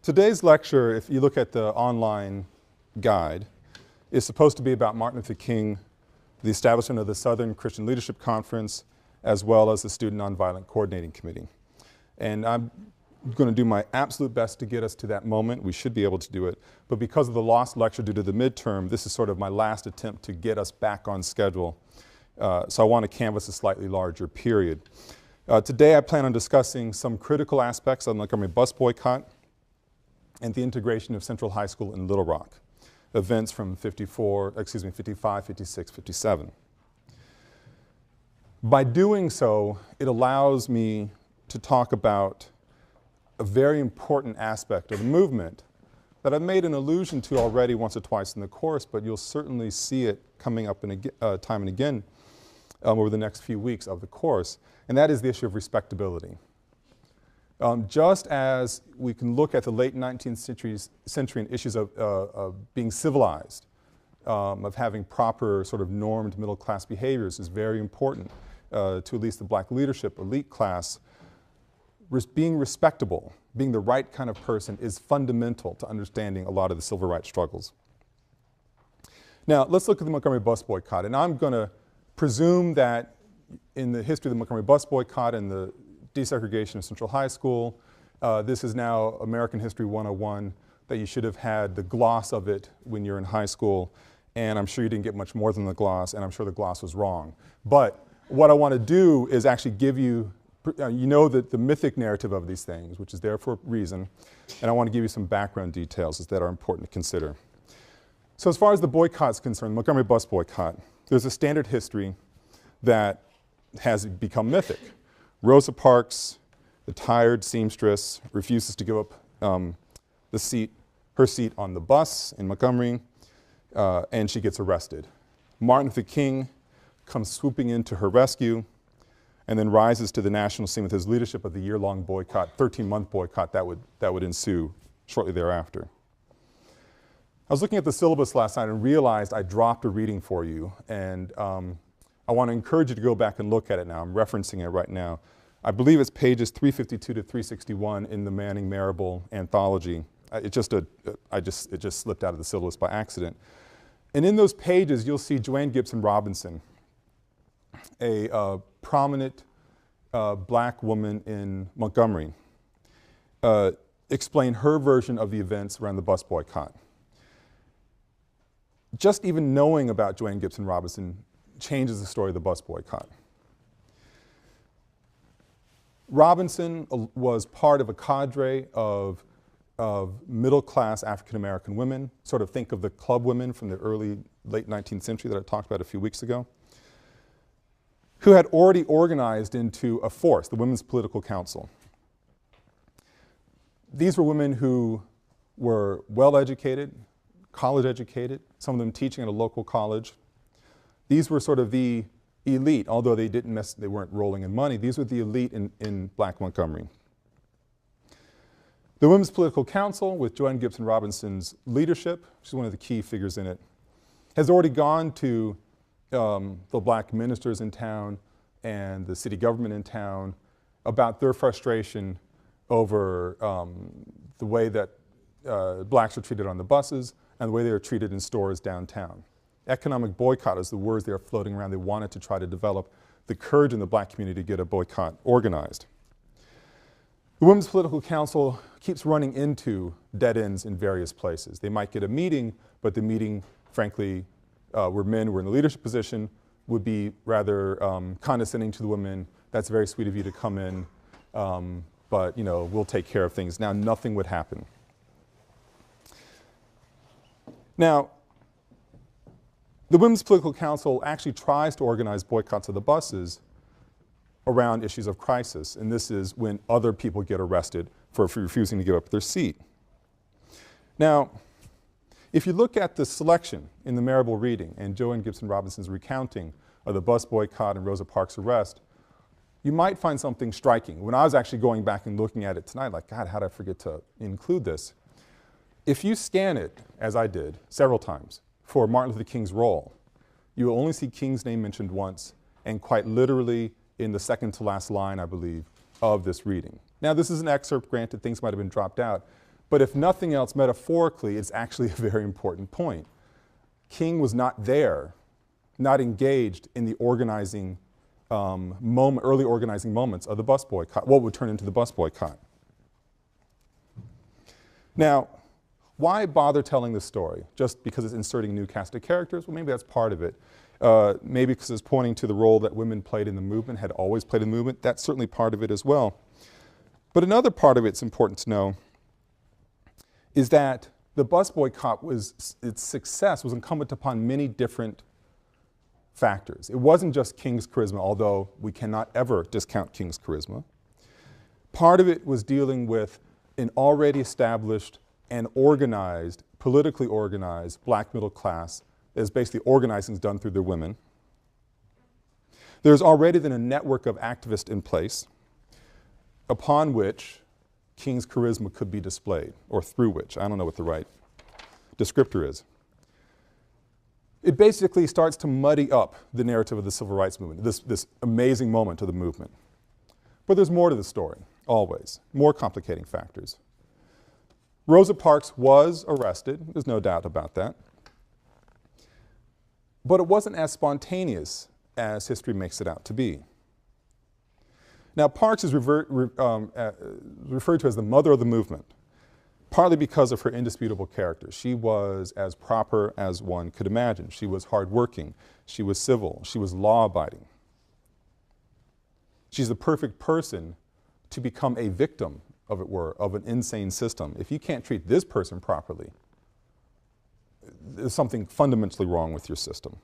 Today's lecture, if you look at the online guide, is supposed to be about Martin Luther King, the establishment of the Southern Christian Leadership Conference, as well as the Student Nonviolent Coordinating Committee. And I'm going to do my absolute best to get us to that moment. We should be able to do it. But because of the lost lecture due to the midterm, this is sort of my last attempt to get us back on schedule. So I want to canvass a slightly larger period. Today I plan on discussing some critical aspects of the Montgomery bus boycott and the integration of Central High School in Little Rock, events from 55, 56, 57. By doing so, it allows me to talk about a very important aspect of the movement that I've made an allusion to already once or twice in the course, but you'll certainly see it coming up time and again over the next few weeks of the course, and that is the issue of respectability. Just as we can look at the late 19th century and issues of being civilized, of having proper sort of normed middle class behaviors is very important to at least the black leadership, elite class. Being respectable, being the right kind of person is fundamental to understanding a lot of the civil rights struggles. Now let's look at the Montgomery bus boycott, and I'm going to presume that in the history of the Montgomery bus boycott and the desegregation of Central High School, this is now American History 101, that you should have had the gloss of it when you're in high school, and I'm sure you didn't get much more than the gloss, and I'm sure the gloss was wrong. But what I want to do is actually give you, you know, the mythic narrative of these things, which is there for a reason, and I want to give you some background details that are important to consider. So as far as the boycott is concerned, the Montgomery bus boycott, there's a standard history that has become mythic. Rosa Parks, the tired seamstress, refuses to give up her seat on the bus in Montgomery, and she gets arrested. Martin Luther King comes swooping in to her rescue and then rises to the national scene with his leadership of the year-long boycott, 13-month boycott that would ensue shortly thereafter. I was looking at the syllabus last night and realized I dropped a reading for you, and I want to encourage you to go back and look at it now. I'm referencing it right now. I believe it's pages 352 to 361 in the Manning Marable anthology. It just slipped out of the syllabus by accident. And in those pages, you'll see Joanne Gibson Robinson, a prominent black woman in Montgomery, explain her version of the events around the bus boycott. Just even knowing about Joanne Gibson Robinson changes the story of the bus boycott. Robinson was part of a cadre of middle-class African-American women, sort of think of the club women from the late 19th century that I talked about a few weeks ago, who had already organized into a force, the Women's Political Council. These were women who were well-educated, college-educated, some of them teaching at a local college. These were sort of the elite, although they weren't rolling in money. These were the elite in black Montgomery. The Women's Political Council, with Joanne Gibson Robinson's leadership, she's one of the key figures in it, has already gone to the black ministers in town and the city government in town about their frustration over the way that blacks are treated on the buses and the way they are treated in stores downtown. Economic boycott is the words that are floating around. They wanted to try to develop the courage in the black community to get a boycott organized. The Women's Political Council keeps running into dead ends in various places. They might get a meeting, but the meeting, frankly, where men were in a leadership position, would be rather condescending to the women. That's very sweet of you to come in, but you know, we'll take care of things. Now, nothing would happen. Now, the Women's Political Council actually tries to organize boycotts of the buses around issues of crisis, and this is when other people get arrested for refusing to give up their seat. Now, if you look at the selection in the Marable reading and Joanne Gibson Robinson's recounting of the bus boycott and Rosa Parks' arrest, you might find something striking. When I was actually going back and looking at it tonight, like, God, how did I forget to include this? If you scan it, as I did several times, for Martin Luther King's role, you will only see King's name mentioned once, and quite literally in the second to last line, I believe, of this reading. Now, this is an excerpt, granted, things might have been dropped out, But if nothing else, metaphorically, it's actually a very important point. King was not there, not engaged in the organizing early organizing moments of the bus boycott, what would turn into the bus boycott. Now, why bother telling this story? Just because it's inserting new cast of characters? Well, maybe that's part of it. Maybe because it's pointing to the role that women played in the movement, had always played in the movement. That's certainly part of it as well. But another part of it's important to know is that the bus boycott its success was incumbent upon many different factors. It wasn't just King's charisma, although we cannot ever discount King's charisma. Part of it was dealing with an already established and organized, politically organized black middle class that is basically organizing is done through their women. There's already then a network of activists in place upon which King's charisma could be displayed, or through which. I don't know what the right descriptor is. It basically starts to muddy up the narrative of the civil rights movement, this amazing moment of the movement. But there's more to the story, always, more complicating factors. Rosa Parks was arrested, there's no doubt about that. But it wasn't as spontaneous as history makes it out to be. Now, Parks is referred to as the mother of the movement, partly because of her indisputable character. She was as proper as one could imagine. She was hardworking, she was civil, she was law-abiding. She's the perfect person to become a victim, of it were, of an insane system. If you can't treat this person properly, there's something fundamentally wrong with your system.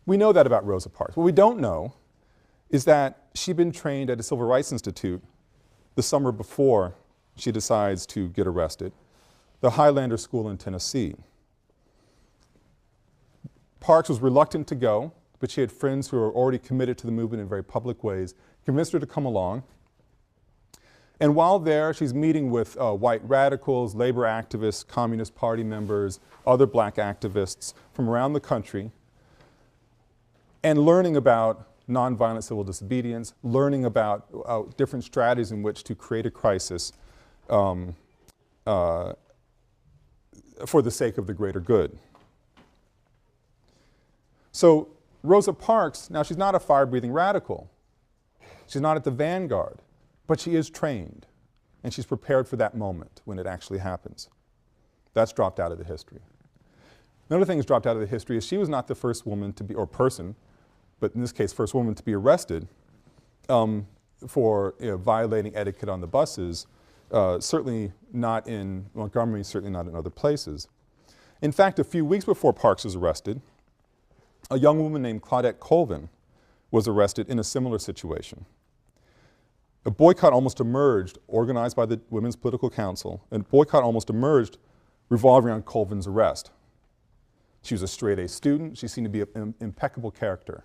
We know that about Rosa Parks. What we don't know is that she'd been trained at a Civil Rights Institute the summer before she decides to get arrested, the Highlander School in Tennessee. Parks was reluctant to go, but she had friends who were already committed to the movement in very public ways, convinced her to come along. And while there, she's meeting with white radicals, labor activists, Communist Party members, other black activists from around the country, and learning about nonviolent civil disobedience, learning about different strategies in which to create a crisis for the sake of the greater good. So Rosa Parks, now she's not a fire-breathing radical. She's not at the vanguard, but she is trained, and she's prepared for that moment when it actually happens. That's dropped out of the history. Another thing that's dropped out of the history is she was not the first woman to be, or person, but in this case, first woman to be arrested for violating etiquette on the buses, certainly not in Montgomery, certainly not in other places. In fact, a few weeks before Parks was arrested, a young woman named Claudette Colvin was arrested in a similar situation. A boycott almost emerged, organized by the Women's Political Council, and a boycott almost emerged revolving around Colvin's arrest. She was a straight-A student. She seemed to be an impeccable character.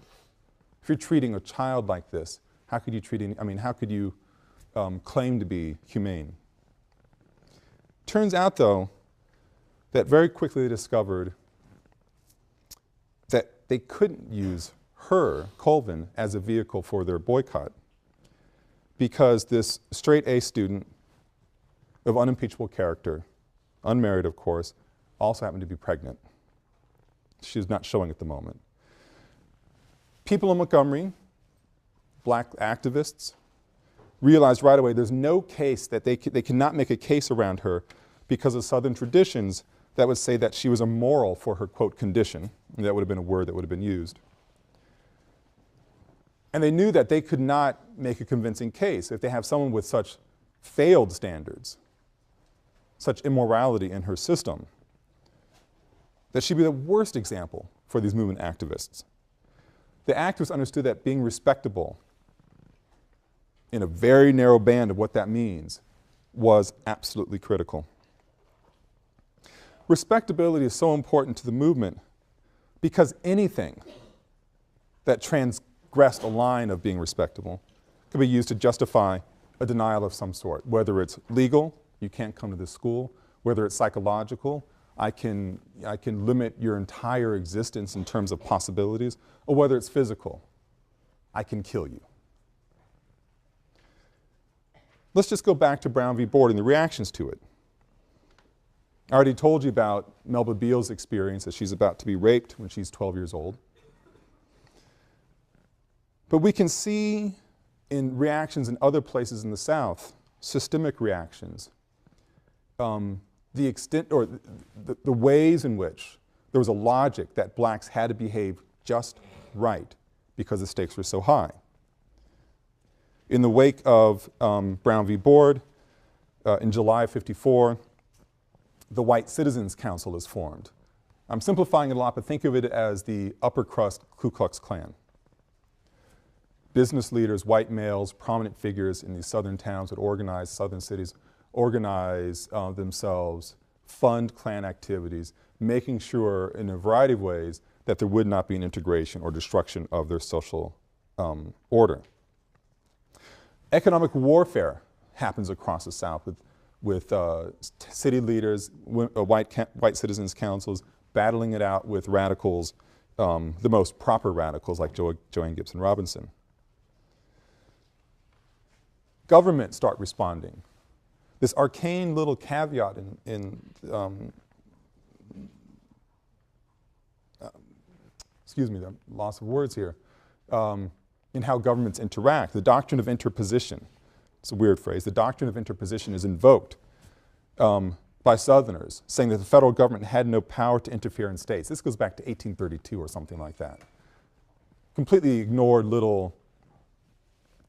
If you're treating a child like this, how could you treat how could you claim to be humane? Turns out, though, that very quickly they discovered that they couldn't use her, Colvin, as a vehicle for their boycott, because this straight-A student of unimpeachable character, unmarried of course, also happened to be pregnant. She was not showing at the moment. People in Montgomery, black activists, realized right away there's no case that they cannot make a case around her because of Southern traditions that would say that she was immoral for her, quote, condition. And that would have been a word that would have been used. And they knew that they could not make a convincing case if they have someone with such failed standards, such immorality in her system, that she'd be the worst example for these movement activists. The activists understood that being respectable in a very narrow band of what that means was absolutely critical. Respectability is so important to the movement because anything that transgressed a line of being respectable could be used to justify a denial of some sort, whether it's legal, you can't come to this school, whether it's psychological, I can limit your entire existence in terms of possibilities, or whether it's physical, I can kill you. Let's just go back to Brown v. Board and the reactions to it. I already told you about Melba Beale's experience that she's about to be raped when she's 12 years old. But we can see in reactions in other places in the South, systemic reactions, the extent or the ways in which there was a logic that blacks had to behave just right because the stakes were so high. In the wake of Brown v. Board, in July of '54, the White Citizens Council is formed. I'm simplifying it a lot, but think of it as the upper crust Ku Klux Klan. Business leaders, white males, prominent figures in these southern towns would organize, southern cities, organize themselves, fund Klan activities, making sure in a variety of ways that there would not be an integration or destruction of their social order. Economic warfare happens across the South with city leaders, white citizens councils battling it out with radicals, the most proper radicals like Joanne Gibson Robinson. Governments start responding. This arcane little caveat excuse me, the loss of words here, in how governments interact. The doctrine of interposition, it's a weird phrase, the doctrine of interposition is invoked by Southerners, saying that the federal government had no power to interfere in states. This goes back to 1832 or something like that. Completely ignored little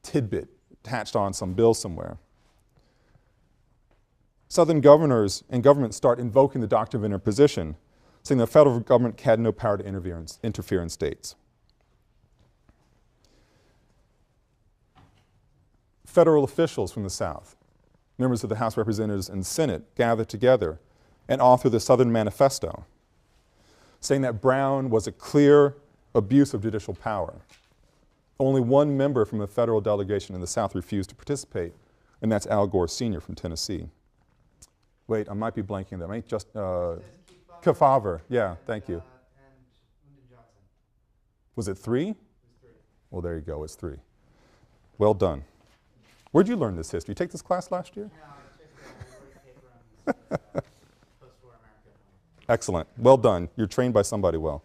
tidbit attached on some bill somewhere. Southern governors and governments start invoking the doctrine of interposition, saying the federal government had no power to interfere in states. Federal officials from the South, members of the House of Representatives and Senate, gather together and author the Southern Manifesto, saying that Brown was a clear abuse of judicial power. Only one member from a federal delegation in the South refused to participate, and that's Al Gore Sr. from Tennessee. Wait, I might be blanking them. Ain't just Kefauver. Yeah, thank you. And Lyndon Johnson. Was it 3? It was 3. Well, there you go. It's 3. Well done. Where'd you learn this history? You take this class last year? No, I took a paper on post-war America. Excellent. Well done. You're trained by somebody well.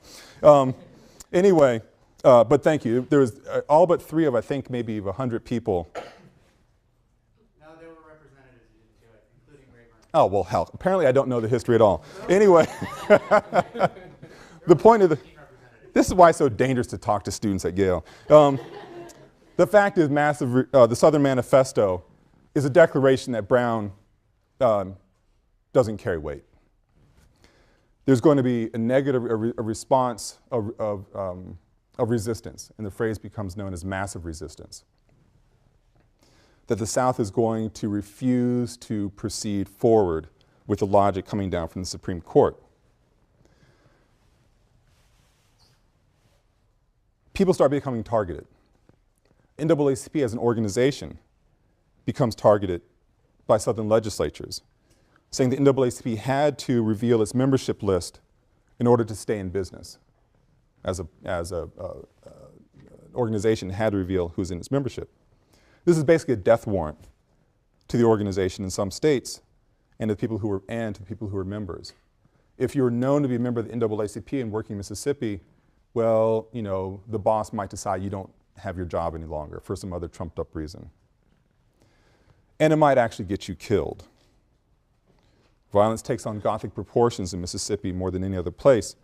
Anyway, but thank you. There was all but 3 of, I think, maybe 100 people. No, there were representatives who didn't do it, including Rayburn. Oh, well, hell. Apparently I don't know the history at all. Anyway, the point of this is why it's so dangerous to talk to students at Yale. The fact is the Southern Manifesto is a declaration that Brown doesn't carry weight. There's going to be a negative a response of resistance, and the phrase becomes known as massive resistance. That the South is going to refuse to proceed forward with the logic coming down from the Supreme Court. People start becoming targeted. NAACP as an organization becomes targeted by Southern legislatures, saying the NAACP had to reveal its membership list in order to stay in business. As an organization had to reveal who's in its membership. This is basically a death warrant to the organization in some states and to the people who were members. If you're known to be a member of the NAACP and working in Mississippi, well, you know, the boss might decide you don't have your job any longer for some other trumped up reason. And it might actually get you killed. Violence takes on Gothic proportions in Mississippi more than any other place.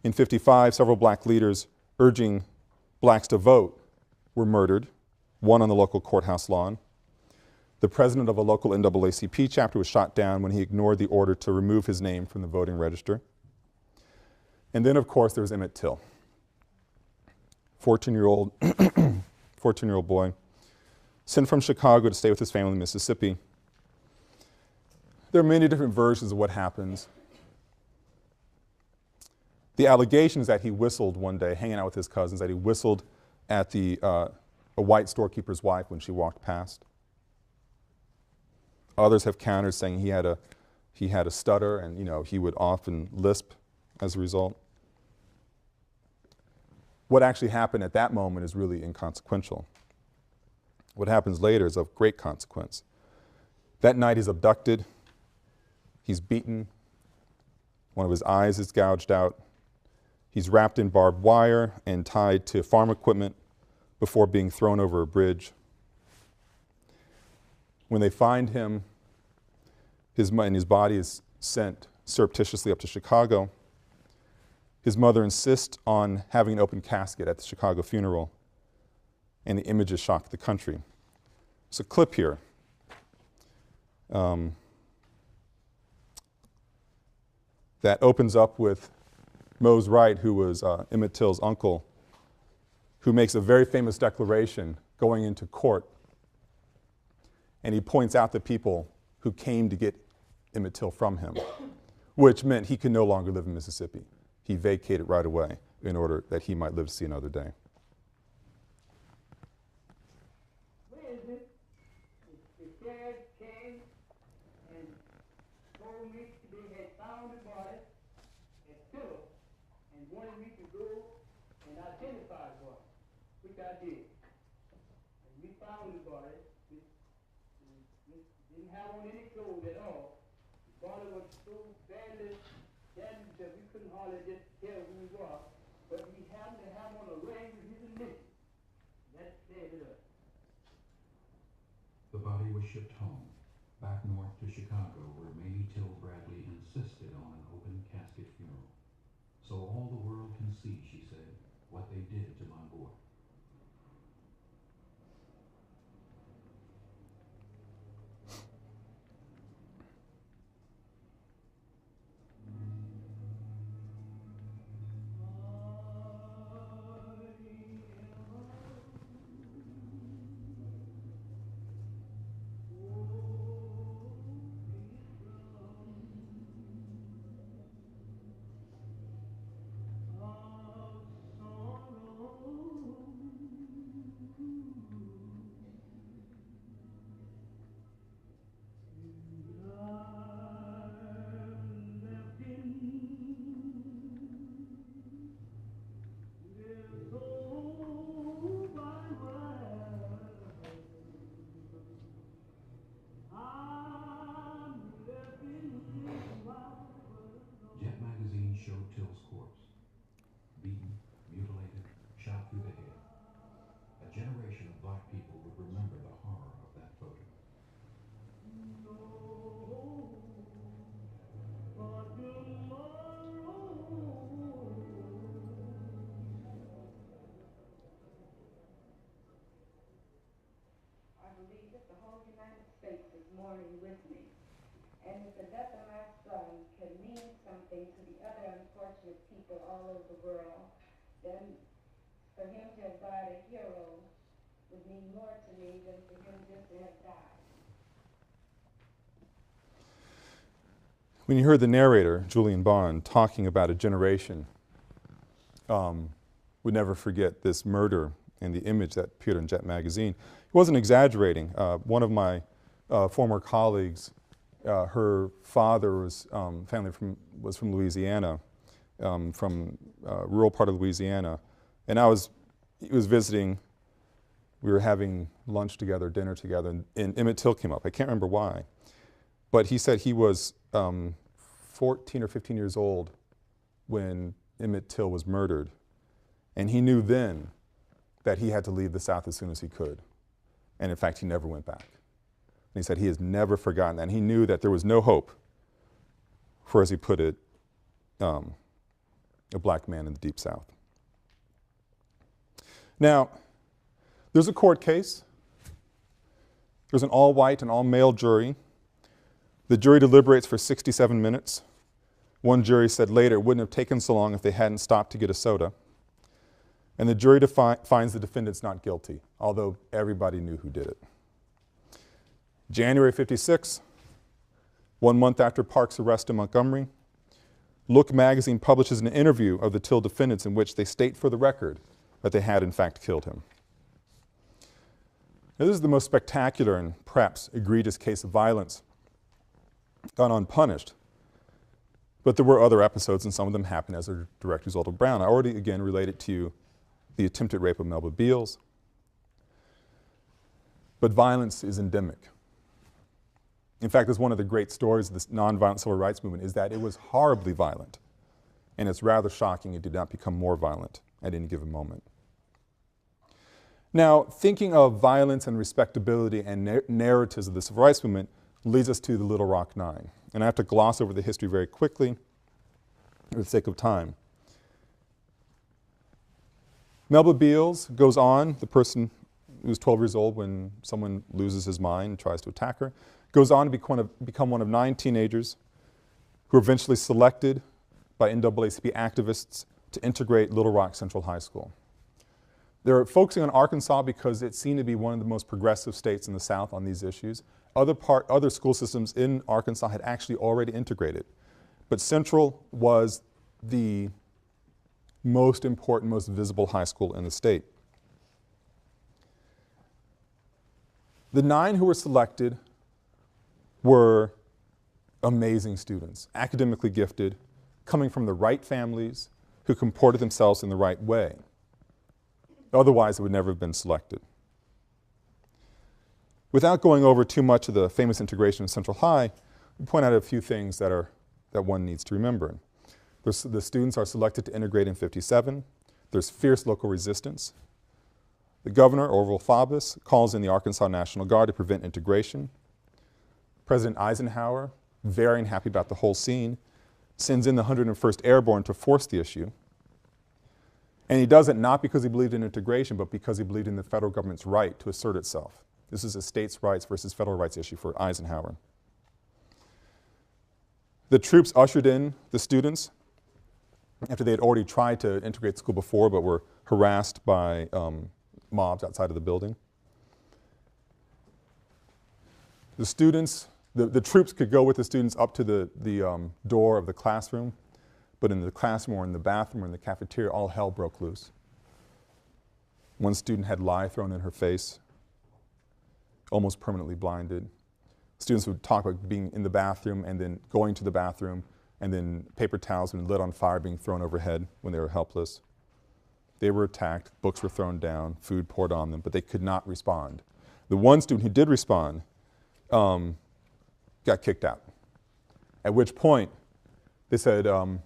In '55, several black leaders urging blacks to vote were murdered, one on the local courthouse lawn. The president of a local NAACP chapter was shot down when he ignored the order to remove his name from the voting register. And then, of course, there was Emmett Till, 14-year-old boy, sent from Chicago to stay with his family in Mississippi. There are many different versions of what happens. The allegation is that he whistled one day, hanging out with his cousins, that he whistled at a white storekeeper's wife when she walked past. Others have countered saying he had a stutter and, you know, he would often lisp as a result. What actually happened at that moment is really inconsequential. What happens later is of great consequence. That night he's abducted, he's beaten, One of his eyes is gouged out. He's wrapped in barbed wire and tied to farm equipment before being thrown over a bridge. When they find him, his body is sent surreptitiously up to Chicago. His mother insists on having an open casket at the Chicago funeral, and the images shock the country. There's a clip here. That opens up with Mose Wright, who was Emmett Till's uncle, who makes a very famous declaration going into court. And he points out the people who came to get Emmett Till from him, which meant he could no longer live in Mississippi. He vacated right away in order that he might live to see another day. Where is it? The sheriff came and told me they had found the body at Philip and wanted me to go and identify the body, which I did. And we found the body. We didn't have on any clothes at all. The body was so badly damaged that we couldn't hardly just tell who we were. But we happened to have on a ring with his initials. That said it up. The body was shipped home, back north to Chicago, where Mamie Till Bradley insisted on an open casket funeral. So all the world can see, she said, what they did to my boy. Jet magazine showed Till's corpse, beaten, mutilated, shot through the head. A generation of black people would remember the horror of that photo. I believe that the whole United States is mourning with me, and that the death of my son can mean something to the other unfortunate people all over the world, then for him to have died a hero would mean more to me than for him just to have died. When you heard the narrator, Julian Bond, talking about a generation, would never forget this murder and the image that appeared in Jet magazine. He wasn't exaggerating. One of my former colleagues, her father was was from Louisiana, from rural part of Louisiana, and he was visiting. We were having lunch together, dinner together, and Emmett Till came up. I can't remember why, but he said he was 14 or 15 years old when Emmett Till was murdered, and he knew then that he had to leave the South as soon as he could. And in fact, he never went back. And he said he has never forgotten that. And he knew that there was no hope for, as he put it, a black man in the Deep South. Now, there's a court case. There's an all-white and all-male jury. The jury deliberates for 67 minutes. One jury said later it wouldn't have taken so long if they hadn't stopped to get a soda. And the jury finds the defendants not guilty, although everybody knew who did it. January '56, 1 month after Park's arrest in Montgomery, Look magazine publishes an interview of the Till defendants in which they state for the record that they had in fact killed him. Now, this is the most spectacular and perhaps egregious case of violence gone unpunished. But there were other episodes, and some of them happened as a direct result of Brown. I already, again, related to you the attempted rape of Melba Beals. But violence is endemic. In fact, it's one of the great stories of this nonviolent civil rights movement is that it was horribly violent. And it's rather shocking it did not become more violent at any given moment. Now, thinking of violence and respectability and narratives of the civil rights movement leads us to the Little Rock Nine. And I have to gloss over the history very quickly for the sake of time. Melba Beals goes on, the person who was 12 years old when someone loses his mind and tries to attack her, goes on to become one of 9 teenagers who are eventually selected by NAACP activists to integrate Little Rock Central High School. They're focusing on Arkansas because it seemed to be one of the most progressive states in the South on these issues. Other school systems in Arkansas had actually already integrated, but Central was the most important, most visible high school in the state. The 9 who were selected were amazing students, academically gifted, coming from the right families, who comported themselves in the right way. Otherwise, it would never have been selected. Without going over too much of the famous integration of Central High, we point out a few things that one needs to remember. The students are selected to integrate in '57. There's fierce local resistance. The governor, Orville Faubus, calls in the Arkansas National Guard to prevent integration. President Eisenhower, very unhappy about the whole scene, sends in the 101st Airborne to force the issue. And he does it not because he believed in integration, but because he believed in the federal government's right to assert itself. This is a states' rights versus federal rights issue for Eisenhower. The troops ushered in the students after they had already tried to integrate the school before but were harassed by mobs outside of the building. The students, the troops could go with the students up to the door of the classroom, but in the classroom or in the bathroom or in the cafeteria, all hell broke loose. One student had lye thrown in her face, almost permanently blinded. Students would talk about being in the bathroom and then going to the bathroom, and then paper towels being lit on fire being thrown overhead when they were helpless. They were attacked, books were thrown down, food poured on them, but they could not respond. The one student who did respond got kicked out, at which point they said, 1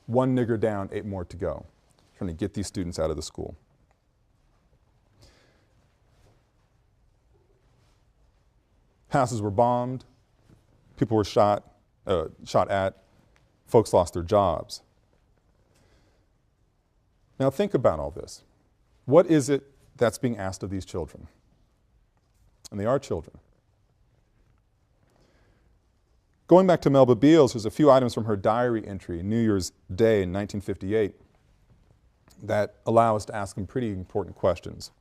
nigger down, 8 more to go, trying to get these students out of the school. Houses were bombed, people were shot at, folks lost their jobs. Now think about all this. What is it that's being asked of these children? And they are children. Going back to Melba Beals, there's a few items from her diary entry, New Year's Day in 1958, that allow us to ask some pretty important questions.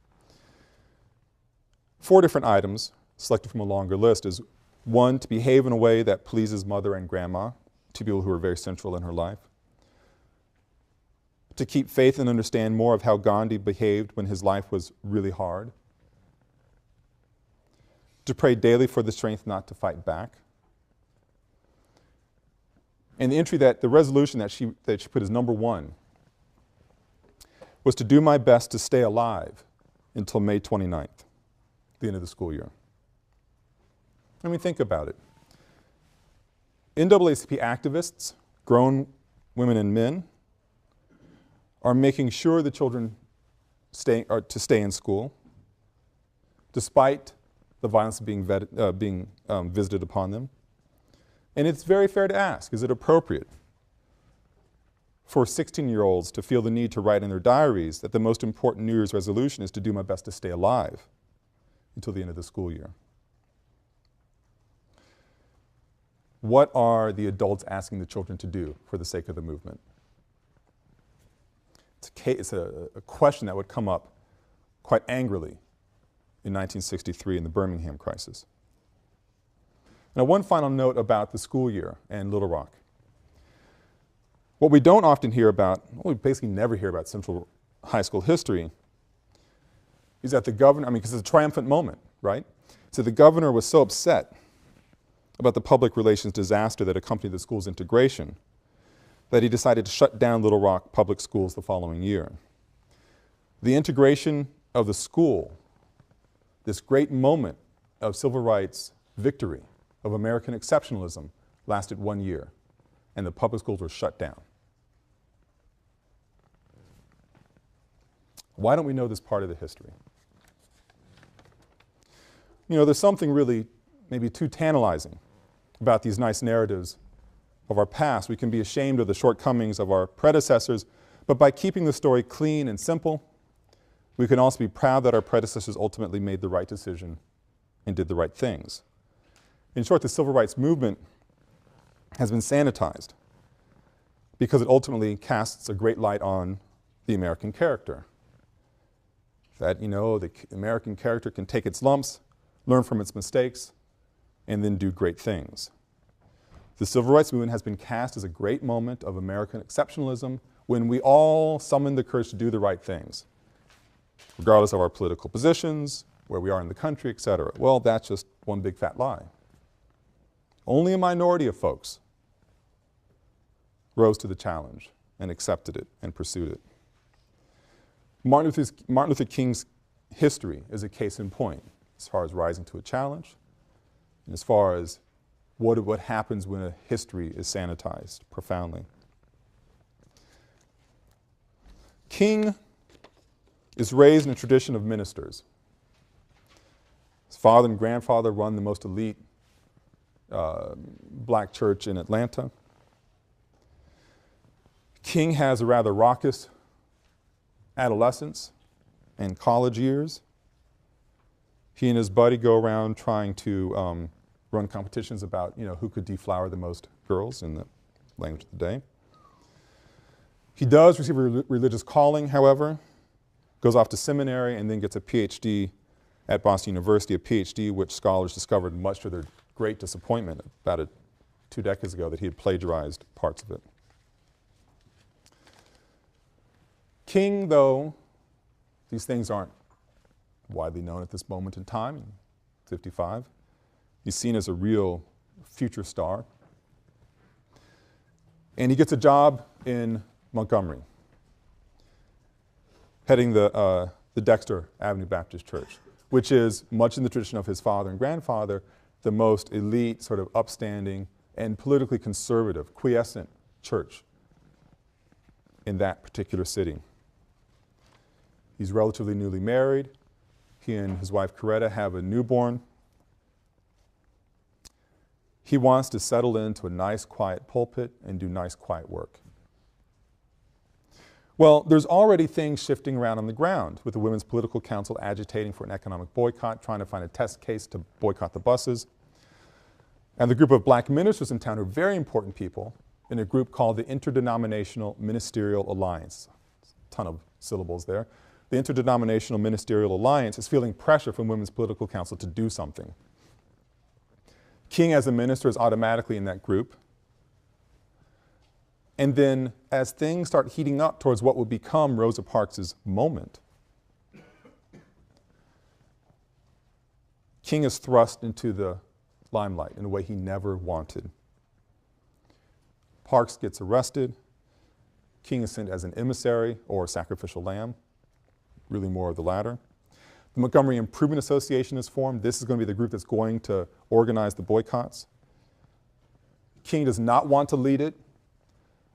4 different items, selected from a longer list, is 1, to behave in a way that pleases mother and grandma, 2 people who are very central in her life. To keep faith and understand more of how Gandhi behaved when his life was really hard. To pray daily for the strength not to fight back. And the resolution that she put as number 1 was to do my best to stay alive until May 29th, the end of the school year. I mean, think about it. NAACP activists, grown women and men, are making sure the children are to stay in school, despite the violence being visited upon them. And it's very fair to ask, is it appropriate for 16-year-olds to feel the need to write in their diaries that the most important New Year's resolution is to do my best to stay alive until the end of the school year? What are the adults asking the children to do for the sake of the movement? It's a question that would come up quite angrily in 1963 in the Birmingham crisis. Now, one final note about the school year and Little Rock. What we don't often hear about, well, we basically never hear about Central High School history, is that the governor, because it's a triumphant moment, right? So the governor was so upset about the public relations disaster that accompanied the school's integration that he decided to shut down Little Rock public schools the following year. The integration of the school, this great moment of civil rights victory, of American exceptionalism, lasted 1 year, and the public schools were shut down. Why don't we know this part of the history? You know, there's something really maybe too tantalizing about these nice narratives of our past. We can be ashamed of the shortcomings of our predecessors, but by keeping the story clean and simple, we can also be proud that our predecessors ultimately made the right decision and did the right things. In short, the civil rights movement has been sanitized because it ultimately casts a great light on the American character. That, you know, the American character can take its lumps, learn from its mistakes, and then do great things. The civil rights movement has been cast as a great moment of American exceptionalism when we all summoned the courage to do the right things, regardless of our political positions, where we are in the country, etc. Well, that's just one big fat lie. Only a minority of folks rose to the challenge and accepted it and pursued it. Martin Luther King's history is a case in point as far as rising to a challenge and as far as what happens when a history is sanitized profoundly. King is raised in a tradition of ministers. His father and grandfather run the most elite black church in Atlanta. King has a rather raucous adolescence and college years. He and his buddy go around trying to run competitions about, you know, who could deflower the most girls in the language of the day. He does receive a religious calling, however, goes off to seminary and then gets a PhD at Boston University, a PhD which scholars discovered, much to their great disappointment about 2 decades ago, that he had plagiarized parts of it. King, though, these things aren't widely known at this moment in time, in 55. He's seen as a real future star. And he gets a job in Montgomery, heading the Dexter Avenue Baptist Church, which is, much in the tradition of his father and grandfather, the most elite, sort of upstanding, and politically conservative, quiescent church in that particular city. He's relatively newly married. He and his wife Coretta have a newborn. He wants to settle into a nice, quiet pulpit and do nice, quiet work. Well, there's already things shifting around on the ground, with the Women's Political Council agitating for an economic boycott, trying to find a test case to boycott the buses. And the group of black ministers in town are very important people in a group called the Interdenominational Ministerial Alliance. A ton of syllables there. The Interdenominational Ministerial Alliance is feeling pressure from Women's Political Council to do something. King, as a minister, is automatically in that group. And then, as things start heating up towards what will become Rosa Parks' moment, King is thrust into the limelight in a way he never wanted. Parks gets arrested. King is sent as an emissary or sacrificial lamb, really more of the latter. The Montgomery Improvement Association is formed. This is going to be the group that's going to organize the boycotts. King does not want to lead it.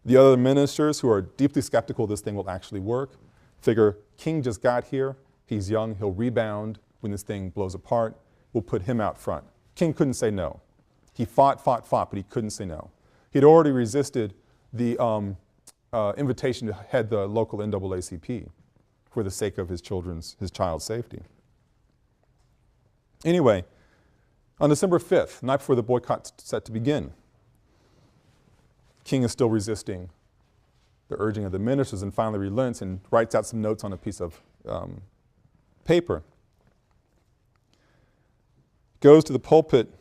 The other ministers, who are deeply skeptical this thing will actually work, figure King just got here, he's young, he'll rebound when this thing blows apart, we'll put him out front. King couldn't say no. He fought, but he couldn't say no. He'd already resisted the invitation to head the local NAACP for the sake of his child's safety. Anyway, on December 5th, night before the boycott's set to begin, King is still resisting the urging of the ministers and finally relents and writes out some notes on a piece of paper. Goes to the pulpit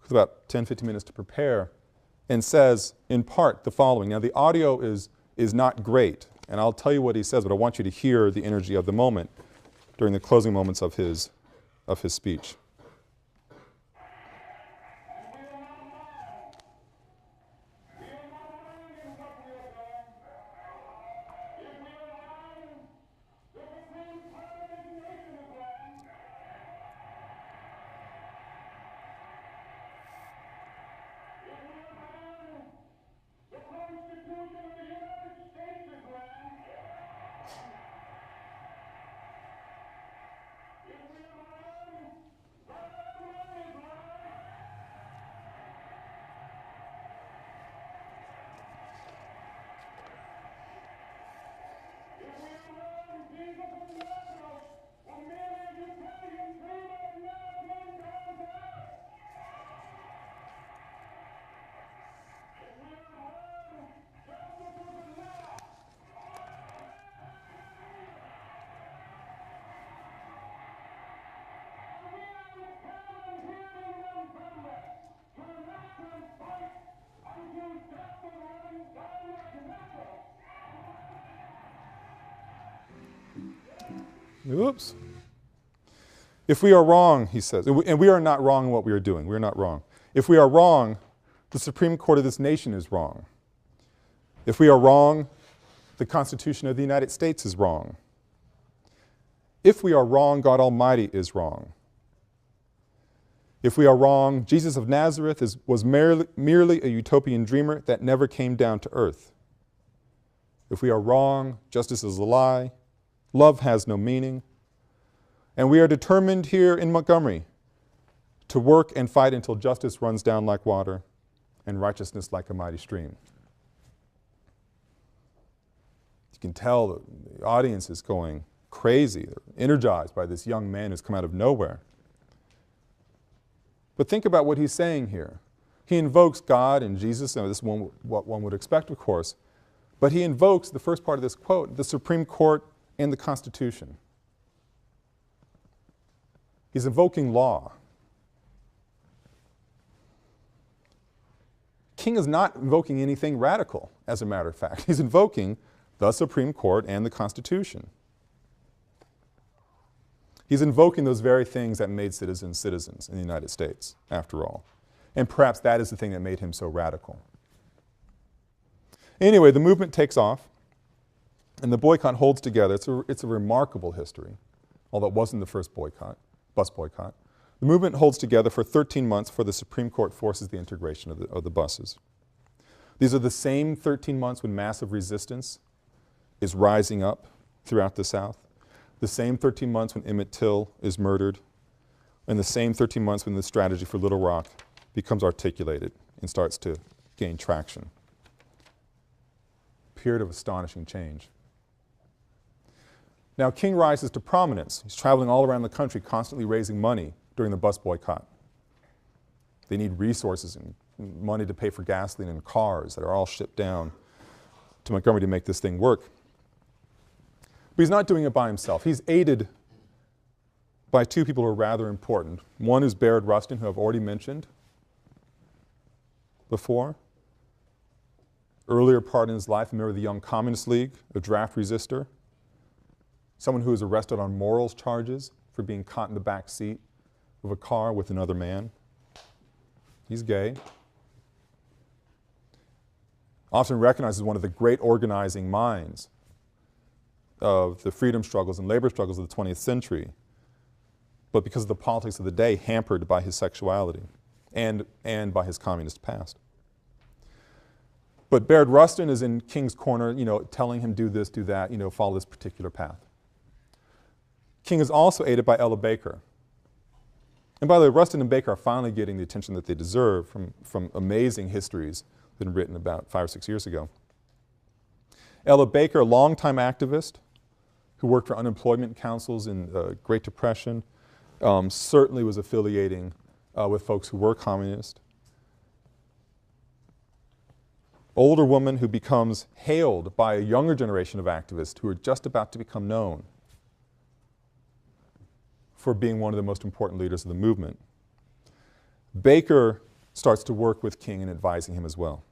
with about 10-15 minutes to prepare and says, in part, the following. Now, the audio is not great, and I'll tell you what he says, but I want you to hear the energy of the moment during the closing moments of his speech. Oops. If we are wrong, he says, and we are not wrong in what we are doing. We are not wrong. If we are wrong, the Supreme Court of this nation is wrong. If we are wrong, the Constitution of the United States is wrong. If we are wrong, God Almighty is wrong. If we are wrong, Jesus of Nazareth was merely a utopian dreamer that never came down to earth. If we are wrong, justice is a lie, love has no meaning, and we are determined here in Montgomery to work and fight until justice runs down like water and righteousness like a mighty stream. You can tell the audience is going crazy. They're energized by this young man who's come out of nowhere. But think about what he's saying here. He invokes God and Jesus, and this is what one would expect, of course, but he invokes, the first part of this quote, the Supreme Court and the Constitution. He's invoking law. King is not invoking anything radical, as a matter of fact. He's invoking the Supreme Court and the Constitution. He's invoking those very things that made citizens citizens in the United States, after all. And perhaps that is the thing that made him so radical. Anyway, the movement takes off, and the boycott holds together. It's a remarkable history, although it wasn't the first boycott, bus boycott. The movement holds together for 13 months before the Supreme Court forces the integration of the buses. These are the same 13 months when massive resistance is rising up throughout the South. The same 13 months when Emmett Till is murdered, and the same 13 months when the strategy for Little Rock becomes articulated and starts to gain traction. Period of astonishing change. Now, King rises to prominence. He's traveling all around the country, constantly raising money during the bus boycott. They need resources and money to pay for gasoline and cars that are all shipped down to Montgomery to make this thing work. But he's not doing it by himself. He's aided by two people who are rather important. One is Bayard Rustin, who I've already mentioned before. Earlier part in his life, a member of the Young Communist League, a draft resistor, someone who was arrested on morals charges for being caught in the back seat of a car with another man. He's gay. Often recognized as one of the great organizing minds of the freedom struggles and labor struggles of the 20th century, but because of the politics of the day, hampered by his sexuality and by his communist past. But Bayard Rustin is in King's corner, telling him do this, do that, follow this particular path. King is also aided by Ella Baker. And by the way, Rustin and Baker are finally getting the attention that they deserve from amazing histories that have been written about 5 or 6 years ago. Ella Baker, a longtime activist who worked for unemployment councils in the Great Depression, certainly was affiliating with folks who were communist. Older woman who becomes hailed by a younger generation of activists who are just about to become known for being one of the most important leaders of the movement. Baker starts to work with King in advising him as well.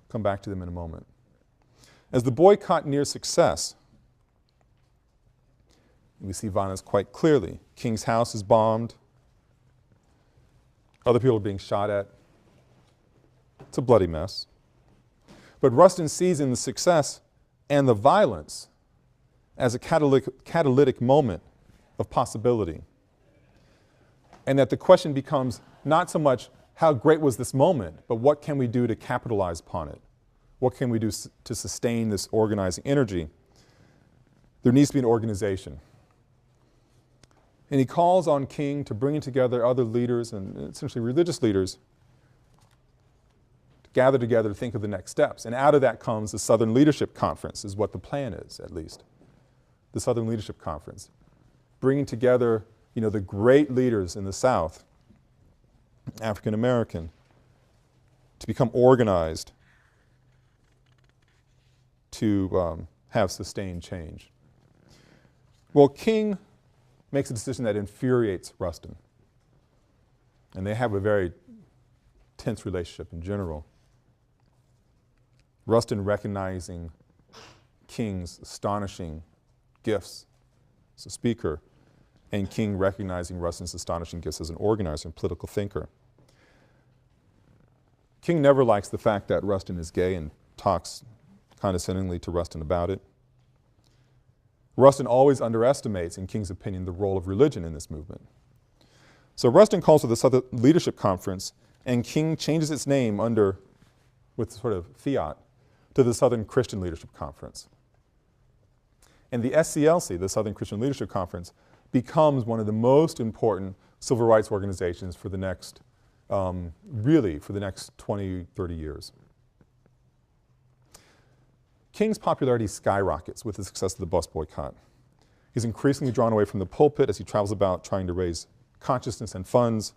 Come back to them in a moment. As the boycott nears success, we see violence quite clearly. King's house is bombed. Other people are being shot at. It's a bloody mess. But Rustin sees in the success and the violence as a catalytic moment of possibility. And that the question becomes not so much how great was this moment, but what can we do to capitalize upon it? What can we do to sustain this organizing energy? There needs to be an organization. And he calls on King to bring together other leaders and essentially religious leaders to gather together to think of the next steps. And out of that comes the Southern Leadership Conference, is what the plan is, at least. The Southern Leadership Conference. Bringing together, the great leaders in the South, African American, to become organized to have sustained change. Well, King makes a decision that infuriates Rustin. And they have a very tense relationship in general. Rustin recognizing King's astonishing gifts as a speaker and King recognizing Rustin's astonishing gifts as an organizer and political thinker. King never likes the fact that Rustin is gay and talks condescendingly to Rustin about it. Rustin always underestimates, in King's opinion, the role of religion in this movement. So Rustin calls for the Southern Leadership Conference, and King changes its name with sort of fiat, to the Southern Christian Leadership Conference. And the SCLC, the Southern Christian Leadership Conference, becomes one of the most important civil rights organizations for the next, really for the next 20, 30 years. King's popularity skyrockets with the success of the bus boycott. He's increasingly drawn away from the pulpit as he travels about trying to raise consciousness and funds.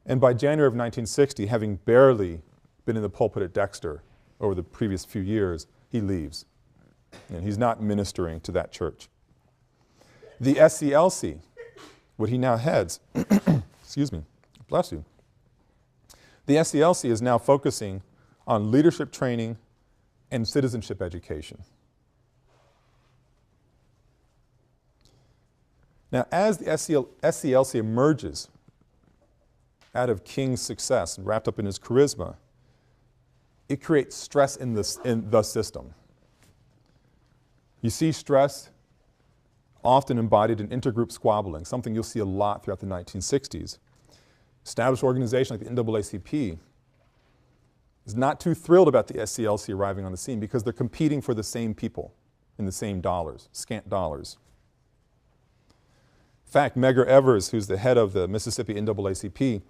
And by January of 1960, having barely been in the pulpit at Dexter over the previous few years, he leaves. And he's not ministering to that church. The SCLC, what he now heads, excuse me, bless you. The SCLC is now focusing on leadership training and citizenship education. Now, as the SCLC emerges out of King's success and wrapped up in his charisma, it creates stress in the system. You see stress often embodied in intergroup squabbling, something you'll see a lot throughout the 1960s. Established organization like the NAACP is not too thrilled about the SCLC arriving on the scene because they're competing for the same people and the same dollars, scant dollars. In fact, Medgar Evers, who's the head of the Mississippi NAACP,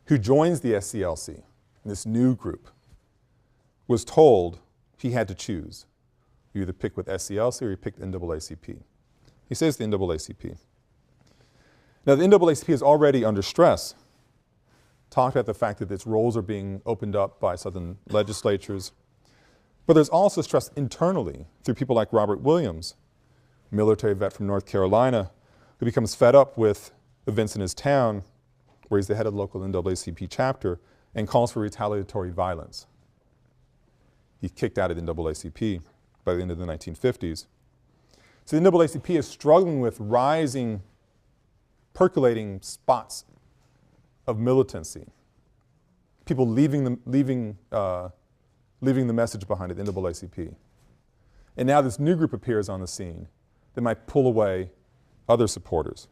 who joins the SCLC, this new group, was told he had to choose. You either pick with SCLC or you pick the NAACP. He says the NAACP. Now the NAACP is already under stress. Talked about the fact that its roles are being opened up by Southern legislatures. But there's also stress internally through people like Robert Williams, military vet from North Carolina, who becomes fed up with events in his town, where he's the head of the local NAACP chapter, and calls for retaliatory violence. He's kicked out of the NAACP by the end of the 1950s. So the NAACP is struggling with rising, percolating spots of militancy. People leaving the message behind at the NAACP. And now this new group appears on the scene that might pull away other supporters.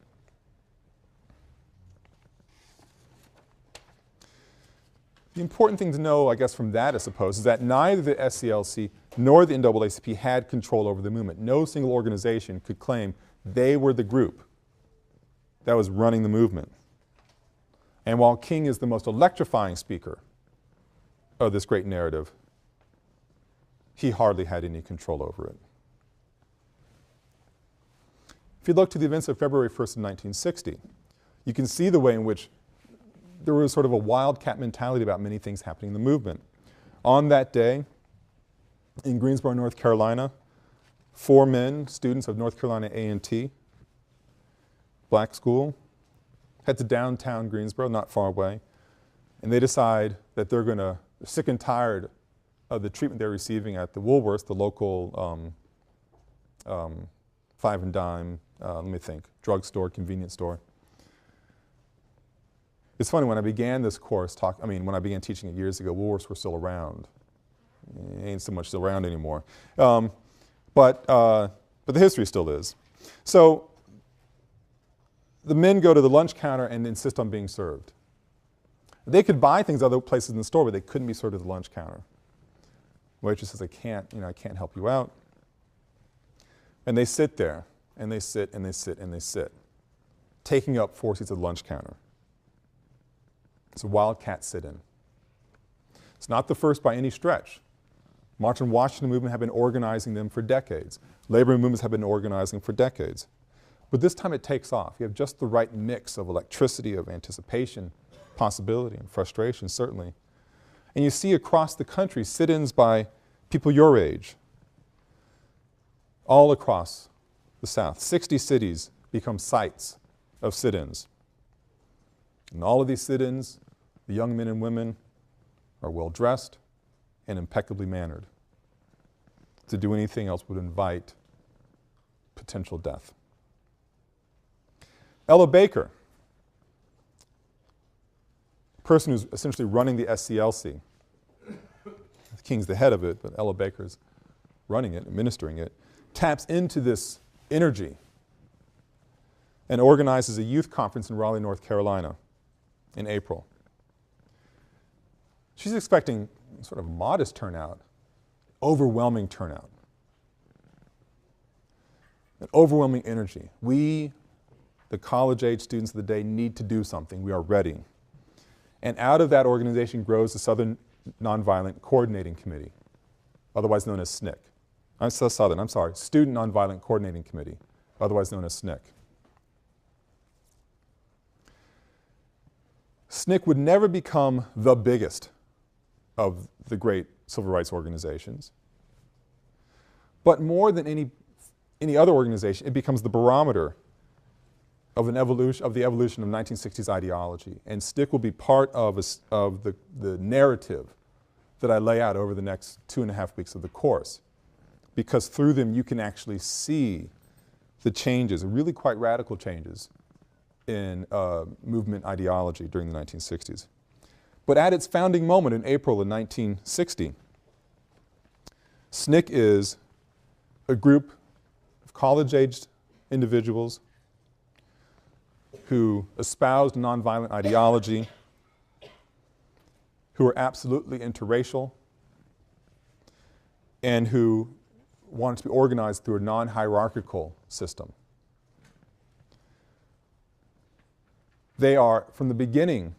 The important thing to know, I guess, from that, I suppose, is that neither the SCLC nor the NAACP had control over the movement. No single organization could claim they were the group that was running the movement. And while King is the most electrifying speaker of this great narrative, he hardly had any control over it. If you look to the events of February 1st of 1960, you can see the way in which there was sort of a wildcat mentality about many things happening in the movement. On that day, in Greensboro, North Carolina, 4 men, students of North Carolina A&T, black school, head to downtown Greensboro, not far away, and they decide that they're sick and tired of the treatment they're receiving at the Woolworths, the local five and dime, drugstore, convenience store. It's funny, when I began this course, when I began teaching it years ago, Woolworths were still around. Ain't so much still around anymore. But the history still is. So the men go to the lunch counter and insist on being served. They could buy things other places in the store, but they couldn't be served at the lunch counter. The waitress says, I can't help you out. And they sit there, and they sit, and they sit, and they sit, taking up 4 seats at the lunch counter. It's a wildcat sit-in. It's not the first by any stretch. March and Washington movement have been organizing them for decades. Labor movements have been organizing for decades. But this time it takes off. You have just the right mix of electricity, of anticipation, possibility, and frustration, certainly. And you see across the country sit-ins by people your age, all across the South. 60 cities become sites of sit-ins. And all of these sit-ins, the young men and women are well-dressed and impeccably mannered. To do anything else would invite potential death. Ella Baker, a person who's essentially running the SCLC. The King's the head of it, but Ella Baker's running it, administering it, taps into this energy and organizes a youth conference in Raleigh, North Carolina in April. She's expecting sort of modest turnout, overwhelming turnout, an overwhelming energy. We, the college-age students of the day, need to do something. We are ready. And out of that organization grows the Southern Nonviolent Coordinating Committee, otherwise known as SNCC. I'm so Southern, I'm sorry, Student Nonviolent Coordinating Committee, otherwise known as SNCC. SNCC would never become the biggest of the great civil rights organizations, but more than any other organization, it becomes the barometer of the evolution of 1960s ideology, and SNCC will be part of the narrative that I lay out over the next 2.5 weeks of the course, because through them you can actually see the changes, really quite radical changes in movement ideology during the 1960s. But at its founding moment in April of 1960, SNCC is a group of college-aged individuals who espoused nonviolent ideology, who are absolutely interracial, and who wanted to be organized through a non-hierarchical system. They are, from the beginning,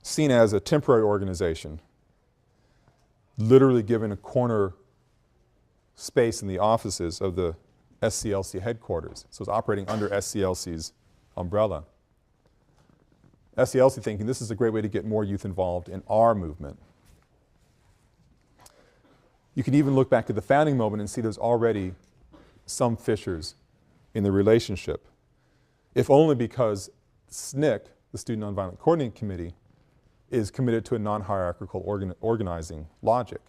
seen as a temporary organization, literally given a corner space in the offices of the SCLC headquarters. So it's operating under SCLC's umbrella. SCLC thinking this is a great way to get more youth involved in our movement. You can even look back at the founding moment and see there's already some fissures in the relationship, if only because SNCC, the Student Nonviolent Coordinating Committee, is committed to a non-hierarchical organizing logic.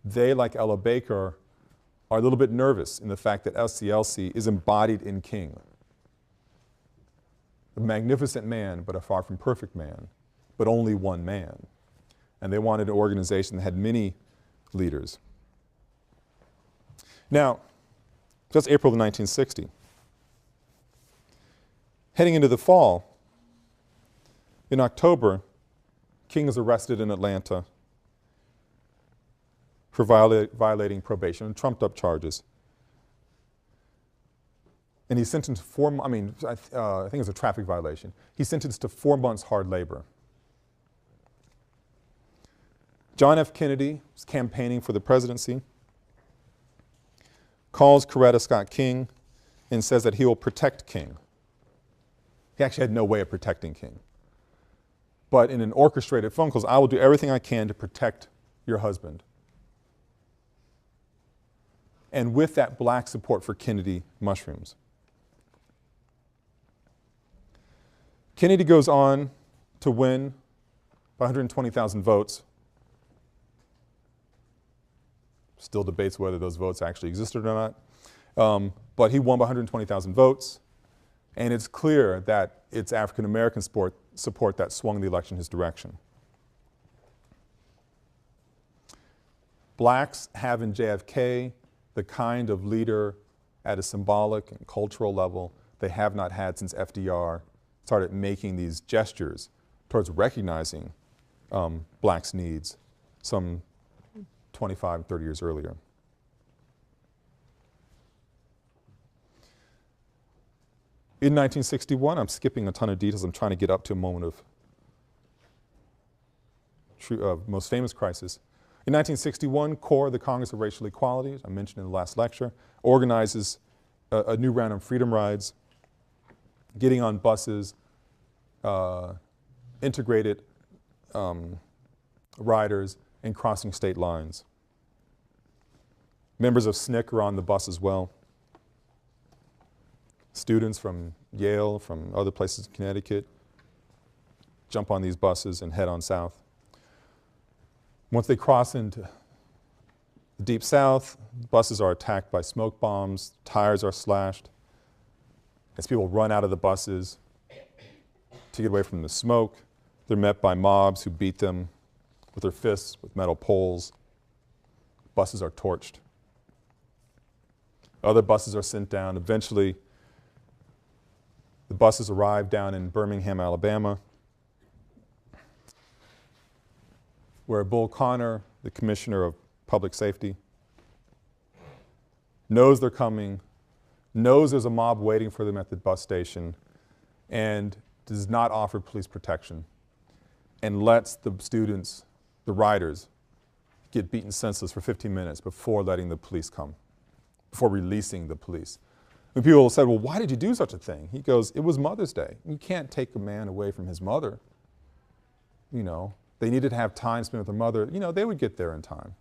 They, like Ella Baker, are a little bit nervous in the fact that SCLC is embodied in King. A magnificent man, but a far from perfect man, but only one man. And they wanted an organization that had many leaders. Now, that's April of 1960. Heading into the fall, in October, King is arrested in Atlanta for violating probation on trumped-up charges. And he's sentenced to I think it's a traffic violation. He's sentenced to 4 months hard labor. John F. Kennedy was campaigning for the presidency, calls Coretta Scott King and says that he will protect King. He actually had no way of protecting King. But in an orchestrated phone call, I will do everything I can to protect your husband. And with that, black support for Kennedy mushrooms. Kennedy goes on to win by 120,000 votes. Still debates whether those votes actually existed or not. But he won by 120,000 votes. And it's clear that it's African-American support that swung the election his direction. Blacks have in JFK the kind of leader at a symbolic and cultural level they have not had since FDR started making these gestures towards recognizing blacks' needs some 25, 30 years earlier. In 1961, I'm skipping a ton of details. I'm trying to get up to a moment of most famous crisis. In 1961, CORE, the Congress of Racial Equality, I mentioned in the last lecture, organizes a new round of freedom rides, getting on buses, integrated riders, and crossing state lines. Members of SNCC are on the bus as well. Students from Yale, from other places in Connecticut, jump on these buses and head on south. Once they cross into The Deep South, buses are attacked by smoke bombs, tires are slashed. As people run out of the buses to get away from the smoke, they're met by mobs who beat them with their fists, with metal poles. Buses are torched. Other buses are sent down. Eventually, the buses arrive down in Birmingham, Alabama, where Bull Connor, the commissioner of public safety, knows they're coming, knows there's a mob waiting for them at the bus station, and does not offer police protection, and lets the students, the riders, get beaten senseless for 15 minutes before letting the police come, before releasing the police. When people said, well, why did you do such a thing? He goes, it was Mother's Day. You can't take a man away from his mother. You know, they needed to have time spent with their mother. You know, they would get there in time.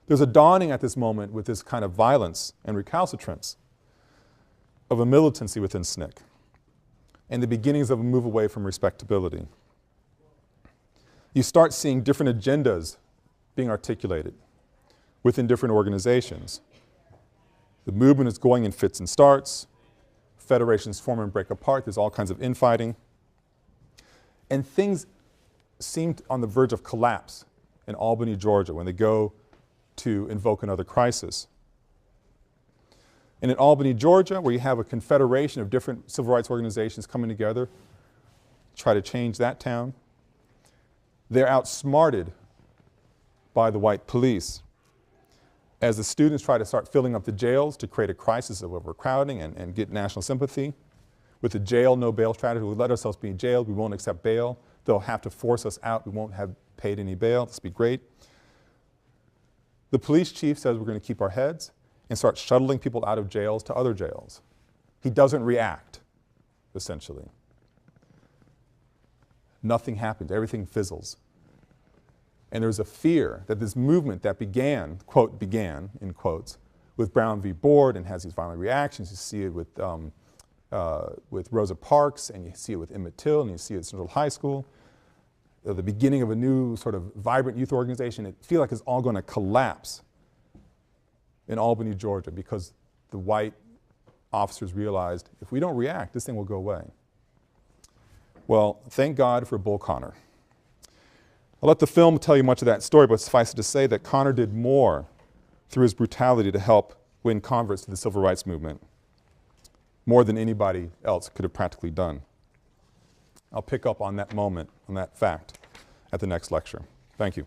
There's a dawning at this moment with this kind of violence and recalcitrance of a militancy within SNCC and the beginnings of a move away from respectability. You start seeing different agendas being articulated within different organizations. The movement is going in fits and starts. Federations form and break apart. There's all kinds of infighting. And things seemed on the verge of collapse in Albany, Georgia, when they go to invoke another crisis. And in Albany, Georgia, where you have a confederation of different civil rights organizations coming together to try to change that town, they're outsmarted by the white police as the students try to start filling up the jails to create a crisis of overcrowding and get national sympathy. With the jail, no bail strategy, we let ourselves be jailed, we won't accept bail, they'll have to force us out, we won't have paid any bail, this will be great. The police chief says we're going to keep our heads and start shuttling people out of jails to other jails. He doesn't react, essentially. Nothing happens, everything fizzles. And there's a fear that this movement that began, quote, began, in quotes, with Brown v. Board and has these violent reactions. You see it with Rosa Parks, and you see it with Emmett Till, and you see it at Central High School. The beginning of a new sort of vibrant youth organization. It feels like it's all going to collapse in Albany, Georgia, because the white officers realized if we don't react, this thing will go away. Well, thank God for Bull Connor. I'll let the film tell you much of that story, but suffice it to say that Connor did more through his brutality to help win converts to the civil rights movement, more than anybody else could have practically done. I'll pick up on that moment, on that fact, at the next lecture. Thank you.